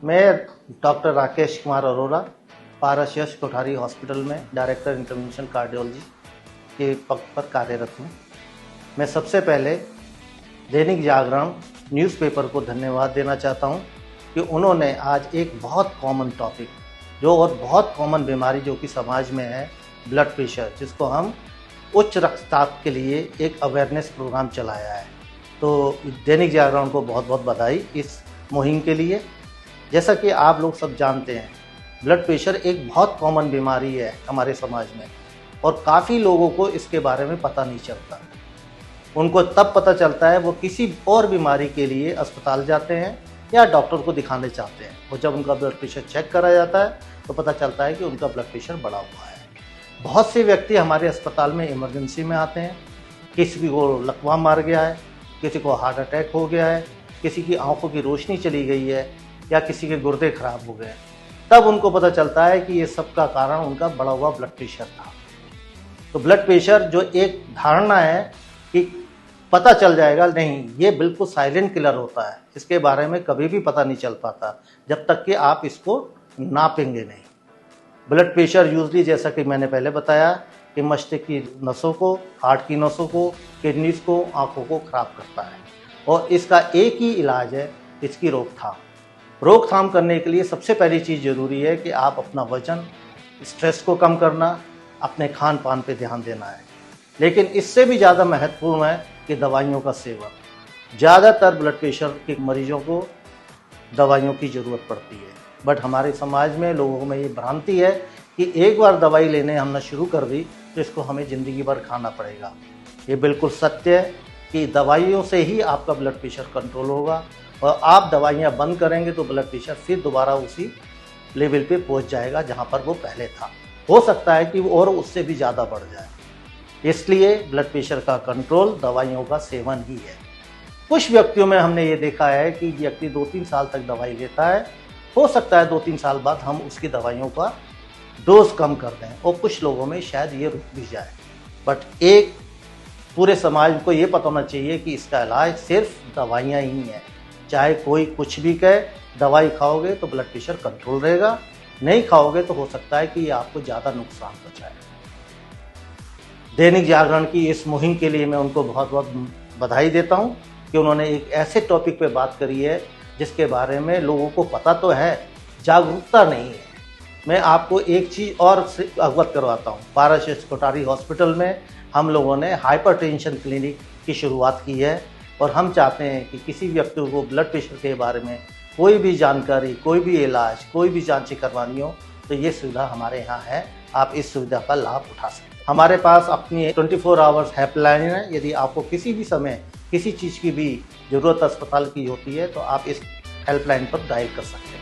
मैं डॉक्टर राकेश कुमार अरोड़ा पारस यश कोठारी हॉस्पिटल में director intervention cardiology के पद पर कार्यरत हूँ। मैं सबसे पहले दैनिक जागरण न्यूज़पेपर को धन्यवाद देना चाहता हूँ कि उन्होंने आज एक बहुत कॉमन टॉपिक और बहुत कॉमन बीमारी जो कि समाज में है, ब्लड प्रेशर, जिसको हम उच्च रक्तचाप के लिए एक अवेयरनेस प्रोग्राम चलाया है। तो दैनिक जागरण को बहुत बहुत बधाई इस मुहिम के लिए। जैसा कि आप लोग सब जानते हैं, ब्लड प्रेशर एक बहुत कॉमन बीमारी है हमारे समाज में और काफ़ी लोगों को इसके बारे में पता नहीं चलता। उनको तब पता चलता है वो किसी और बीमारी के लिए अस्पताल जाते हैं या डॉक्टर को दिखाने चाहते हैं, और जब उनका ब्लड प्रेशर चेक करा जाता है तो पता चलता है कि उनका ब्लड प्रेशर बढ़ा हुआ है। बहुत से व्यक्ति हमारे अस्पताल में इमरजेंसी में आते हैं, किसी को लकवा मार गया है, किसी को हार्ट अटैक हो गया है, किसी की आंखों की रोशनी चली गई है या किसी के गुर्दे खराब हो गए, तब उनको पता चलता है कि ये सब का कारण उनका बढ़ा हुआ ब्लड प्रेशर था। तो ब्लड प्रेशर जो एक धारणा है कि पता चल जाएगा, नहीं, ये बिल्कुल साइलेंट किलर होता है। इसके बारे में कभी भी पता नहीं चल पाता जब तक कि आप इसको नापेंगे नहीं। ब्लड प्रेशर यूजली, जैसा कि मैंने पहले बताया, कि मस्तिष्क की नसों को, हार्ट की नसों को, किडनीज को, आंखों को खराब करता है, और इसका एक ही इलाज है, इसकी रोकथाम। रोकथाम करने के लिए सबसे पहली चीज़ ज़रूरी है कि आप अपना वजन, स्ट्रेस को कम करना, अपने खान पान पे ध्यान देना है। लेकिन इससे भी ज़्यादा महत्वपूर्ण है कि दवाइयों का सेवन। ज़्यादातर ब्लड प्रेशर के मरीजों को दवाइयों की ज़रूरत पड़ती है, बट हमारे समाज में लोगों में ये भ्रांति है कि एक बार दवाई लेने हमने शुरू कर दी तो इसको हमें ज़िंदगी भर खाना पड़ेगा। ये बिल्कुल सत्य है कि दवाइयों से ही आपका ब्लड प्रेशर कंट्रोल होगा, और आप दवाइयाँ बंद करेंगे तो ब्लड प्रेशर फिर दोबारा उसी लेवल पे पहुंच जाएगा जहां पर वो पहले था। हो सकता है कि वो और उससे भी ज़्यादा बढ़ जाए। इसलिए ब्लड प्रेशर का कंट्रोल दवाइयों का सेवन ही है। कुछ व्यक्तियों में हमने ये देखा है कि व्यक्ति 2-3 साल तक दवाई लेता है, हो सकता है 2-3 साल बाद हम उसकी दवाइयों का डोज कम कर दें, और कुछ लोगों में शायद ये रुक भी जाए। बट एक पूरे समाज को ये पता होना चाहिए कि इसका इलाज सिर्फ दवाइयाँ ही हैं। चाहे कोई कुछ भी कहे, दवाई खाओगे तो ब्लड प्रेशर कंट्रोल रहेगा, नहीं खाओगे तो हो सकता है कि ये आपको ज़्यादा नुकसान पहुँचाए। दैनिक जागरण की इस मुहिम के लिए मैं उनको बहुत बहुत बधाई देता हूँ कि उन्होंने एक ऐसे टॉपिक पे बात करी है जिसके बारे में लोगों को पता तो है, जागरूकता नहीं है। मैं आपको एक चीज़ और से अवगत करवाता हूँ। पारस यश कोठारी हॉस्पिटल में हम लोगों ने हाइपरटेंशन क्लिनिक की शुरुआत की है, और हम चाहते हैं कि किसी व्यक्ति को ब्लड प्रेशर के बारे में कोई भी जानकारी, कोई भी इलाज, कोई भी जांचें करवानी हो तो ये सुविधा हमारे यहाँ है। आप इस सुविधा का लाभ उठा सकते हैं। हमारे पास अपनी 24 आवर्स हेल्पलाइन है। यदि आपको किसी भी समय किसी चीज़ की भी ज़रूरत अस्पताल की होती है तो आप इस हेल्पलाइन पर डायल कर सकते हैं।